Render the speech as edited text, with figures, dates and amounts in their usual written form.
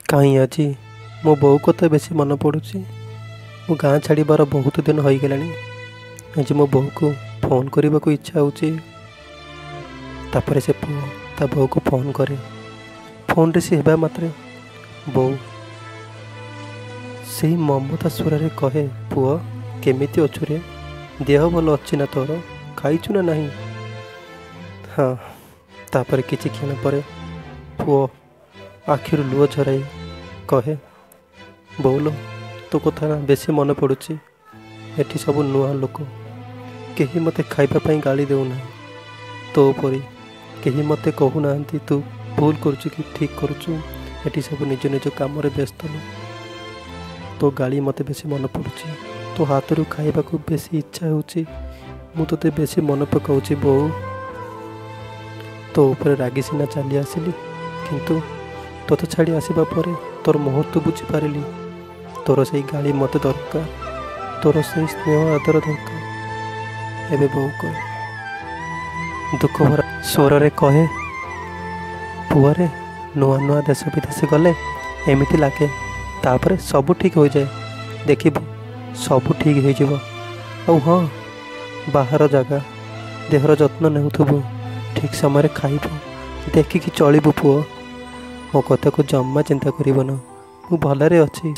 कहीं आज मो बो को तो बेसी मन पड़ुची। मो गाँ छाड़बार बहुत दिन हो गला। आज मो बो को फोन करने को इच्छा होची। तापर से पुओ ता बो को फोन करे। फोन रे सी मात्रे बो से ममता स्वर रे कहे, पुओ केमिति अछु रे, देह भल अच्छी ना तोर, खाइचु ना नहीं? हाँ। तापर किछि क्षण पर पुओ आखिर लुह झराई कहे, बोलो तो कथा ना बेसी मन पड़ुची। एठी सब नुआ लोक, केही मते खाइबा पई गाली देउना। तो परी केही मते कहूना तू भूल करुचु कि ठीक करुचु। एठी सब निज निज काम रे व्यस्त लो। तो गाली मते बेसी मन पड़ुची। तो हाथ रु खाइबा को बेसी इच्छा होची। मु तोते बेसी मन पकाउची बो। तो ऊपर रागी सीना चली आसिली, किंतु तोते छाड़ी आसवा पर तोर मुहूर्त बुझी पारिली। तोर से गाली मत दरकार, तोर से स्नेह आदर दरकार। एबे बो कहे, दुख भरा स्वर रे कहे, पुआरे नुआ नुआ देश विदेश गले एमती लगे। तापर सब ठीक हो जाए, देखिबू सब ठीक हो जाए। और हाँ, बाहर जगह देहर जत्न नेउथबू, ठीक समय खाइबू, देखिकी चलिबू पुओ। मो कथा को जम्मा चिंता करिबन, मु भलरे अछि।